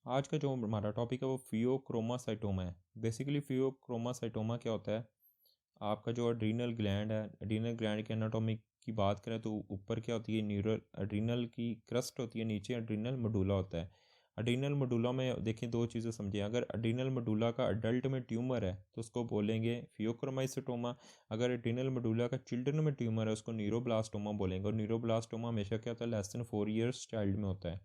आज का जो हमारा टॉपिक है वो फियोक्रोमासाइटोमा है। बेसिकली फियोक्रोमासाइटोमा क्या होता है, आपका जो एड्रीनल ग्लैंड है, एड्रीनल ग्लैंड के एनाटॉमी की बात करें तो ऊपर क्या होती है, न्यूरल एड्रीनल की क्रस्ट होती है, नीचे एड्रीनल मडुला होता है। एड्रीनल मडुला में देखिए दो चीज़ें समझिए, अगर एड्रीनल मडुला का अडल्ट में ट्यूमर है तो उसको बोलेंगे फियोक्रोमाइसाइटोमा। अगर एड्रीनल मडुला का चिल्ड्रन में ट्यूमर है उसको न्यूरोब्लास्टोमा बोलेंगे। और न्यूरोब्लास्टोमा हमेशा क्या होता है, लेस देन 4 ईयर्स चाइल्ड में होता है।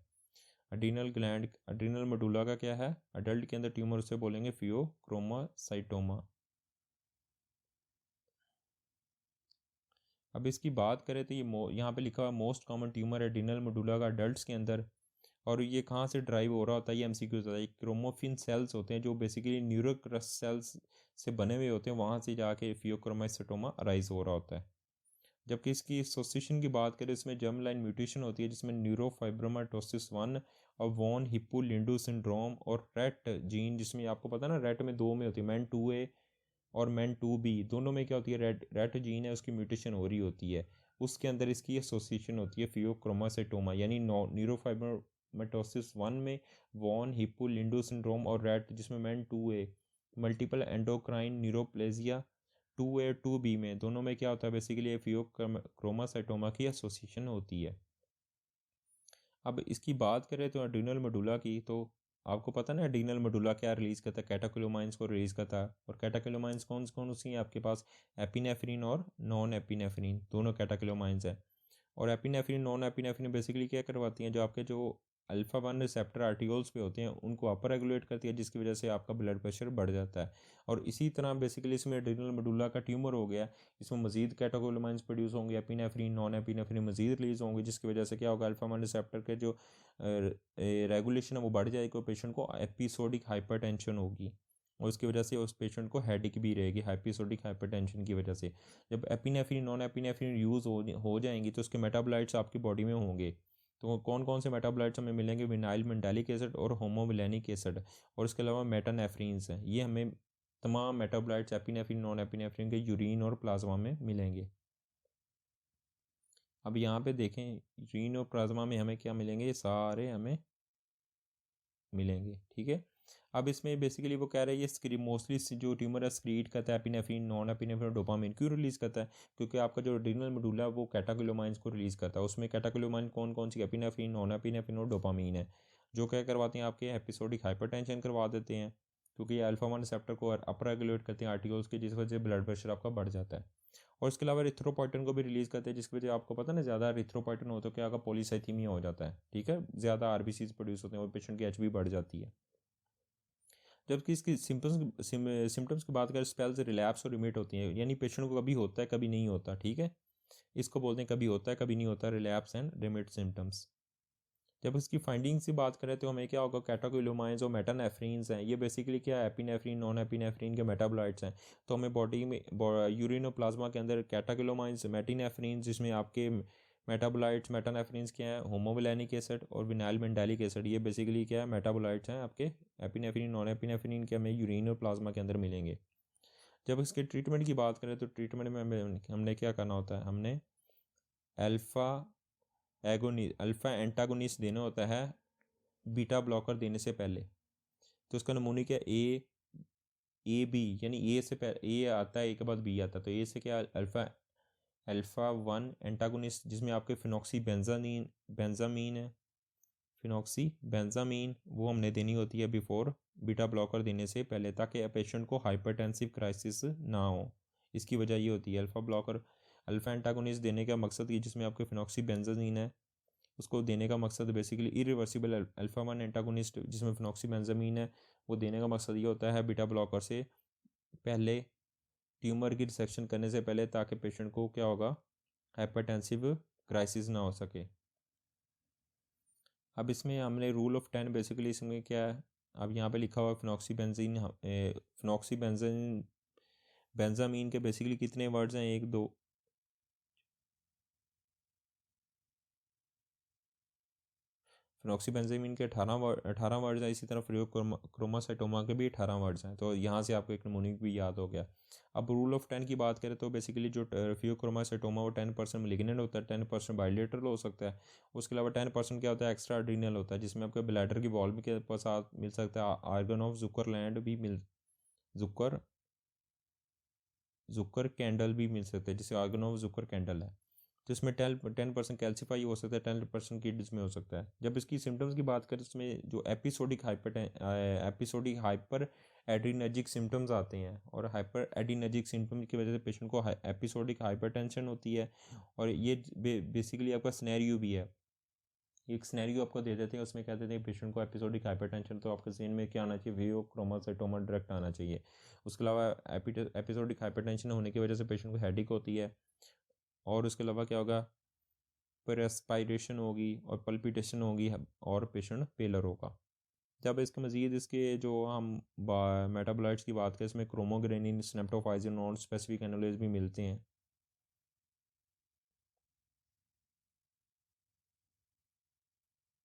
एड्रीनल ग्लैंड एड्रीनल मडुला का क्या है, अडल्ट के अंदर ट्यूमर, उसे बोलेंगे फियोक्रोमासाइटोमा। अब इसकी बात करें तो ये यहाँ पे लिखा हुआ मोस्ट कॉमन ट्यूमर एड्रीनल मडुला का अडल्ट्स के अंदर। और ये कहाँ से ड्राइव हो रहा होता है, ये एमसीक्यू होता है। क्रोमोफिन सेल्स होते हैं जो बेसिकली न्यूरोक्रस्ट सेल्स से बने हुए होते हैं, वहाँ से जाके फियोक्रोमाइसाइटोमा अराइज हो रहा होता है। जबकि इसकी एसोसिएशन की बात करें, इसमें जर्म लाइन म्यूटेशन होती है जिसमें न्यूरोफाइब्रोमाटोसिस 1 और वॉन हिप्पोलिंडो सिंड्रोम और रेट जीन, जिसमें आपको पता है ना, रेट में दो में होती है, मैन 2A और मैन 2B, दोनों में क्या होती है, रेट जीन है उसकी म्यूटेशन हो रही होती है, उसके अंदर इसकी एसोसिएशन होती है फियोक्रोमासाइटोमा। यानी न्यूरोफाइब्रोमाटोसिस 1 में वॉन हिप्पोलिंडो सिंड्रोम और रेट जिसमें MEN 2A, multiple endocrine neoplasia 2A और 2B में, दोनों में क्या होता है, बेसिकली फियोक्रोमासाइटोमा की एसोसिएशन होती है। अब इसकी बात करें तो एड्रीनल मेडुला की, तो आपको पता ना एड्रीनल मेडुला क्या रिलीज़ करता है, कैटाकोलोमाइंस को रिलीज़ करता है। और कैटाकोलोमाइंस कौन कौन सी हैं आपके पास, एपिनेफ्रिन और नॉन एपिनेफ्रिन, दोनों कैटाकोलोमाइंस हैं। और एपिनेफ्रिन नॉन एपिनेफ्रिन बेसिकली क्या करवाती हैं, जो आपके जो अल्फा 1 रिसेप्टर आर्टिकल्स पे होते हैं उनको अपर रेगुलेट करती है, जिसकी वजह से आपका ब्लड प्रेशर बढ़ जाता है। और इसी तरह बेसिकली इसमें एड्रीनल मेडुला का ट्यूमर हो गया, इसमें मजीद कैटाकोलोमाइंस प्रोड्यूस होंगे, एपिनेफ्रिन नॉन एपिनेफ्रिन मजीद रिलीज होंगे, जिसकी वजह से क्या होगा, अल्फा 1 रिसेप्टर के जो रेगुलेशन है वो बढ़ जाएगी, पेशेंट को एपिसोडिक हाइपरटेंशन होगी और उसकी वजह से उस पेशेंट को हेडेक भी रहेगी एपिसोडिक हाइपरटेंशन की वजह से। जब एपिनेफ्रिन नॉन एपिनेफ्रिन यूज़ हो जाएंगी तो उसके मेटाबोलाइट्स आपकी बॉडी में होंगे। तो कौन कौन से मेटाबोलाइट्स हमें मिलेंगे, विनाइल मेंडालिक एसिड और होमोविलेनिक एसिड, और इसके अलावा मेटानेफ्रीन्स हैं। ये हमें तमाम मेटाबोलाइट्स एपिनेफ्रिन नॉन एपिनेफ्रिन के यूरिन और प्लाज्मा में मिलेंगे। अब यहाँ पे देखें, यूरिन और प्लाज्मा में हमें क्या मिलेंगे, ये सारे हमें मिलेंगे, ठीक है। अब इसमें बेसिकली वो कह रहे हैं ये मोस्टली जो ट्यूमर है स्क्रीट करता है एपिनेफ्रिन नॉन एपिनेफ्रिन डोपामिन, क्यों रिलीज़ करता है, क्योंकि आपका जो एड्रीनल मेडुला है वो कैटाकोलोमाइंस को रिलीज़ करता है। उसमें कैटाकोलोमाइन कौन कौन सी, एपिनेफ्रिन नॉन एपिनेफ्रिन और डोपामिन है, जो क्या करवाते हैं, आपके एपिसोडिक हाइपरटेंशन करवा देते हैं, क्योंकि ये अल्फा 1 रिसेप्टर को अपर रेगुलेट करते हैं आर्टिकल्स के, जिस वजह से ब्लड प्रेशर आपका बढ़ जाता है। और इसके अलावा रिथ्रोपोइटिन को भी रिलीज़ करते हैं, जिसकी वजह आपको पता है ना, ज़्यादा रिथ्रोपोइटिन हो तो क्या होगा, पॉलीसाइथीमिया हो जाता है, ठीक है, ज़्यादा आरबीसीज प्रोड्यूस होते हैं और पेशेंट की एचबी बढ़ जाती है। जबकि इसकी सिम्टम्स की बात करें, स्पेल्स रिलैप्स और रिमिट होती हैं, यानी पेशेंट को कभी होता है कभी नहीं होता, ठीक है। इसको बोलते हैं कभी होता है कभी नहीं होता, रिलैप्स एंड रिमिट सिम्टम्स। जब इसकी फाइंडिंग्स की बात करें तो हमें क्या होगा, कैटाकोलोमाइंस और मेटानेफ्रीन्स हैं, ये बेसिकली क्या है, एपिनेफ्रीन नॉन एपिनेफ्रीन के मेटाबोलाइट्स हैं। तो हमें बॉडी में यूरिन और प्लाज्मा के अंदर कैटाकोलोमाइंस मेटिनेफ्रीन, जिसमें आपके मेटाबोलाइट्स मेटानेफ्रीन्स क्या है, होमोविलेनिक एसिड और विनाइल मेंडालिक एसिड, ये बेसिकली क्या है, मेटाबोलाइट्स हैं आपके एपिनेफ्रीन नॉन एपिनेफ्रीन के, हमें यूरिन और प्लाज्मा के अंदर मिलेंगे। जब इसके ट्रीटमेंट की बात करें तो ट्रीटमेंट में हमने क्या करना होता है, हमने अल्फ़ा अल्फ़ा एंटागोनिस्ट देना होता है बीटा ब्लॉकर देने से पहले। तो उसका नमूने क्या, A B, यानी ए से ए आता है, ए के बाद बी आता है, तो ए से क्या, अल्फ़ा 1 एंटागोनिस्ट, जिसमें आपके फिनॉक्सी बेंजामीन है, फिनॉक्सी बेंजामीन वो हमने देनी होती है बिफोर बीटा ब्लॉकर देने से पहले, ताकि पेशेंट को हाइपरटेंसिव क्राइसिस ना हो। इसकी वजह ये होती है, अल्फ़ा एंटागोनिस्ट देने का मकसद ये, जिसमें आपके फिनॉक्सी बेंजामीन है, उसको देने का मकसद बेसिकली इरिवर्सिबल अल्फा 1 एंटागोनिस्ट जिसमें फिनॉक्सीबेंजामीन है, वो देने का मकसद ये होता है बीटा ब्लॉकर से पहले, ट्यूमर की रिसेक्शन करने से पहले, ताकि पेशेंट को क्या होगा, हाइपरटेंसिव क्राइसिस ना हो सके। अब इसमें हमने रूल ऑफ 10 बेसिकली इसमें क्या है, अब यहाँ पे लिखा हुआ है फिनॉक्सीबेंजीन बेंजामीन के बेसिकली कितने वर्ड्स हैं, एक दो, फिनॉक्सीबेंजामीन के 18 वर्ड्स हैं, इसी तरह क्रोमासाइटोमा के भी 18 वर्ड्स हैं। तो यहाँ से आपको एक नमूनिक भी याद हो गया। अब रूल ऑफ 10 की बात करें तो बेसिकली जो फियोक्रोमासाइटोमा वो 10% मेलिग्नेंट होता है, 10% बाइलेटरल हो सकता है। उसके अलावा 10% क्या होता है, एक्स्ट्रा एड्रीनल होता है, जिसमें आपको ब्लैडर की वॉल भी के साथ मिल सकता है। आर्गन ऑफ जुकरलैंड भी जुकर जुकर कैंडल भी मिल सकते हैं, जिसे आर्गन ऑफ जुकर कैंडल है। तो इसमें 10% कैल्सीफाई हो सकता है, 10% किड्स में हो सकता है। जब इसकी सिम्टम्स की बात करें, इसमें जो एपिसोडिक हाइपर एड्रीनर्जिक सिम्टम्स आते हैं, और हाइपर एड्रीनर्जिक सिम्टम्स की वजह से पेशेंट को एपिसोडिक हाइपरटेंशन होती है। और ये बेसिकली आपका स्नैरियो भी है, एक स्नैरियो आपको दे देते हैं, उसमें कहते हैं पेशेंट को एपिसोडिक हाइपरटेंशन, तो आपके ज़हन में क्या आना चाहिए, फियोक्रोमासाइटोमा डायरेक्ट आना चाहिए। उसके अलावा एपिसोडिक हाइपरटेंशन होने की वजह से पेशेंट को हेडेक होती है, और उसके अलावा क्या होगा, रेस्पायरेशन होगी और पल्पिटेशन होगी, और पेशेंट पेलर होगा। जब इसके मज़ीद इसके जो हम मेटाबोलाइट्स की बात करें, इसमें क्रोमोग्रेनिन, स्नेप्टोफाइजिन, नॉन स्पेसिफिक एनोलेज भी मिलते हैं।